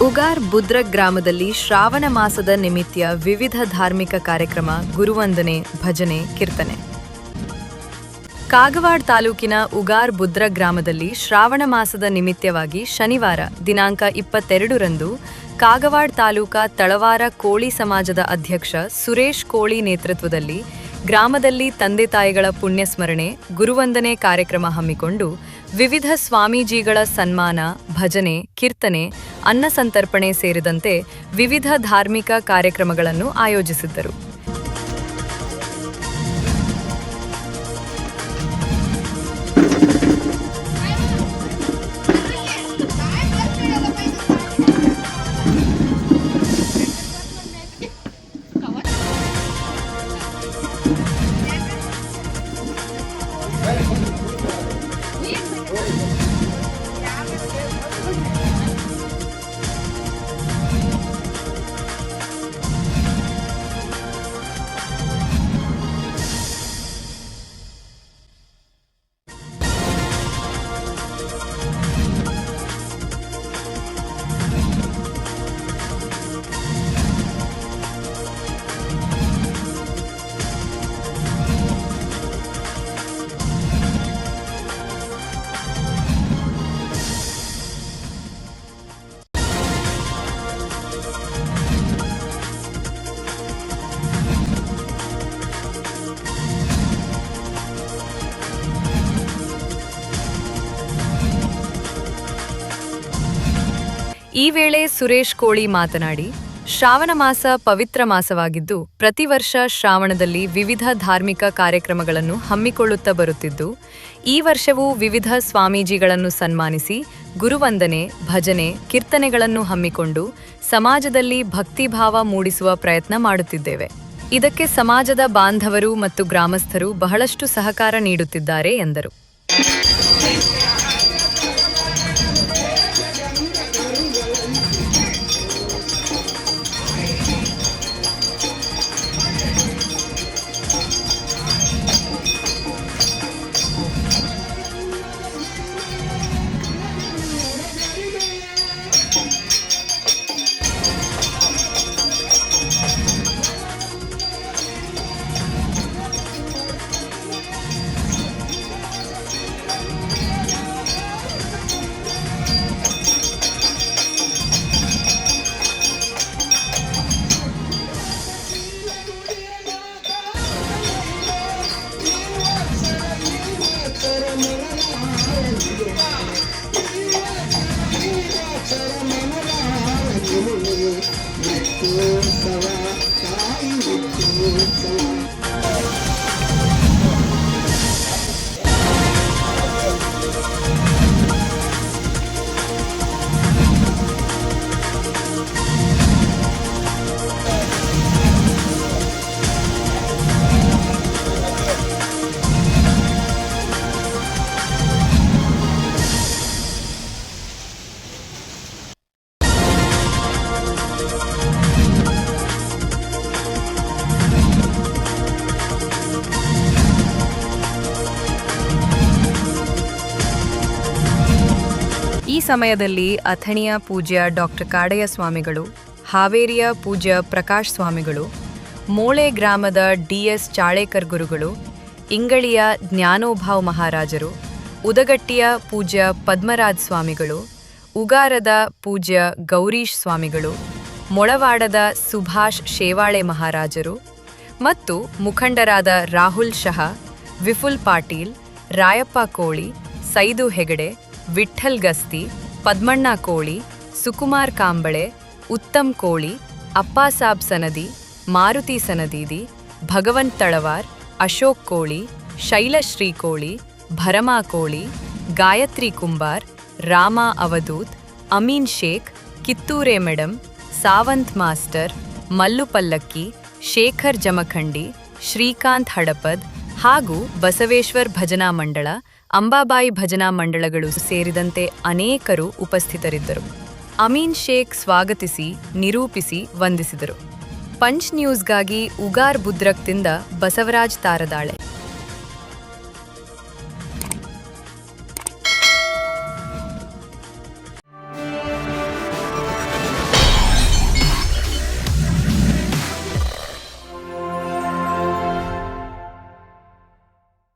ಉಗಾರ್ ಬುದ್ರಕ್ ಗ್ರಾಮದಲ್ಲಿ ಶ್ರಾವಣ ಮಾಸದ ನಿಮಿತ್ತ ವಿವಿಧ ಧಾರ್ಮಿಕ ಕಾರ್ಯಕ್ರಮ, ಗುರುವಂದನೆ, ಭಜನೆ, ಕೀರ್ತನೆ. ಕಾಗವಾಡ ತಾಲೂಕಿನ ಉಗಾರ್ ಬುದ್ರಕ್ ಗ್ರಾಮದಲ್ಲಿ ಶ್ರಾವಣ ಮಾಸದ ನಿಮಿತ್ತವಾಗಿ ಶನಿವಾರ ದಿನಾಂಕ 22ರಂದು ಕಾಗವಾಡ ತಾಲೂಕಾ ತಳವಾರ ಕೋಳಿ ಸಮಾಜದ ಅಧ್ಯಕ್ಷ ಸುರೇಶ್ ಕೋಳಿ ನೇತೃತ್ವದಲ್ಲಿ ಗ್ರಾಮದಲ್ಲಿ ತಂದೆ ತಾಯಿಗಳ ಪುಣ್ಯಸ್ಮರಣೆ, ಗುರುವಂದನೆ ಕಾರ್ಯಕ್ರಮ ಹಮ್ಮಿಕೊಂಡು ವಿವಿಧ ಸ್ವಾಮೀಜಿಗಳ ಸನ್ಮಾನ, ಭಜನೆ, ಕೀರ್ತನೆ, ಅನ್ನ ಸಂತರ್ಪಣೆ ಸೇರಿದಂತೆ ವಿವಿಧ ಧಾರ್ಮಿಕ ಕಾರ್ಯಕ್ರಮಗಳನ್ನು ಆಯೋಜಿಸಿದ್ದರು. ಈ ವೇಳೆ ಸುರೇಶ್ ಕೋಳಿ ಮಾತನಾಡಿ, ಶ್ರಾವಣ ಮಾಸ ಪವಿತ್ರ ಮಾಸವಾಗಿದ್ದು, ಪ್ರತಿ ವರ್ಷ ಶ್ರಾವಣದಲ್ಲಿ ವಿವಿಧ ಧಾರ್ಮಿಕ ಕಾರ್ಯಕ್ರಮಗಳನ್ನು ಹಮ್ಮಿಕೊಳ್ಳುತ್ತಾ ಬರುತ್ತಿದ್ದು, ಈ ವರ್ಷವೂ ವಿವಿಧ ಸ್ವಾಮೀಜಿಗಳನ್ನು ಸನ್ಮಾನಿಸಿ ಗುರುವಂದನೆ, ಭಜನೆ, ಕೀರ್ತನೆಗಳನ್ನು ಹಮ್ಮಿಕೊಂಡು ಸಮಾಜದಲ್ಲಿ ಭಕ್ತಿಭಾವ ಮೂಡಿಸುವ ಪ್ರಯತ್ನ ಮಾಡುತ್ತಿದ್ದೇವೆ. ಇದಕ್ಕೆ ಸಮಾಜದ ಬಾಂಧವರು ಮತ್ತು ಗ್ರಾಮಸ್ಥರು ಬಹಳಷ್ಟು ಸಹಕಾರ ನೀಡುತ್ತಿದ್ದಾರೆ ಎಂದರು. ಈ ಸಮಯದಲ್ಲಿ ಅಥಣಿಯ ಪೂಜ್ಯ ಡಾಕ್ಟರ್ ಕಾಡಯ್ಯ ಸ್ವಾಮಿಗಳು, ಹಾವೇರಿಯ ಪೂಜ್ಯ ಪ್ರಕಾಶ್ ಸ್ವಾಮಿಗಳು, ಮೋಳೆ ಗ್ರಾಮದ ಡಿ.ಎಸ್. ಚಾಳೇಕರ್ ಗುರುಗಳು, ಇಂಗಳಿಯ ಜ್ಞಾನೋಭಾವ್ ಮಹಾರಾಜರು, ಉದಗಟ್ಟಿಯ ಪೂಜ್ಯ ಪದ್ಮರಾಜ್ ಸ್ವಾಮಿಗಳು, ಉಗಾರದ ಪೂಜ್ಯ ಗೌರೀಶ್ ಸ್ವಾಮಿಗಳು, ಮೊಳವಾಡದ ಸುಭಾಷ್ ಶೇವಾಳೆ ಮಹಾರಾಜರು ಮತ್ತು ಮುಖಂಡರಾದ ರಾಹುಲ್ ಶಹಾ, ವಿಫುಲ್ ಪಾಟೀಲ್, ರಾಯಪ್ಪ ಕೋಳಿ, ಸೈದು ಹೆಗಡೆ, ವಿಠ್ಠಲ್ ಗಸ್ತಿ, ಪದ್ಮಣ್ಣ ಕೋಳಿ, ಸುಕುಮಾರ್ ಕಾಂಬಳೆ, ಉತ್ತಮ್ ಕೋಳಿ, ಅಪ್ಪಾಸಾಬ್ ಸನದಿ, ಮಾರುತಿ ಸನದೀದಿ, ಭಗವಂತ್ ತಳವಾರ್, ಅಶೋಕ್ ಕೋಳಿ, ಶೈಲಶ್ರೀ ಕೋಳಿ, ಭರಮಾ ಕೋಳಿ, ಗಾಯತ್ರಿ ಕುಂಬಾರ್, ರಾಮ ಅವಧೂತ್, ಅಮೀನ್ ಶೇಖ್, ಕಿತ್ತೂರೆ ಮೇಡಮ್, ಸಾವಂತ್ ಮಾಸ್ಟರ್, ಮಲ್ಲು ಪಲ್ಲಕ್ಕಿ, ಶೇಖರ್ ಜಮಖಂಡಿ, ಶ್ರೀಕಾಂತ್ ಹಡಪದ್ ಹಾಗೂ ಬಸವೇಶ್ವರ್ ಭಜನಾ ಮಂಡಳ, ಅಂಬಾಬಾಯಿ ಭಜನಾ ಮಂಡಳಗಳು ಸೇರಿದಂತೆ ಅನೇಕರು ಉಪಸ್ಥಿತರಿದ್ದರು. ಅಮೀನ್ ಶೇಖ್ ಸ್ವಾಗತಿಸಿ, ನಿರೂಪಿಸಿ ವಂದಿಸಿದರು. ಪಂಚ್ ನ್ಯೂಸ್ಗಾಗಿ ಉಗಾರ್ ಬುದ್ರಕ್ತಿಂದ ಬಸವರಾಜ್ ತಾರದಾಳೆ.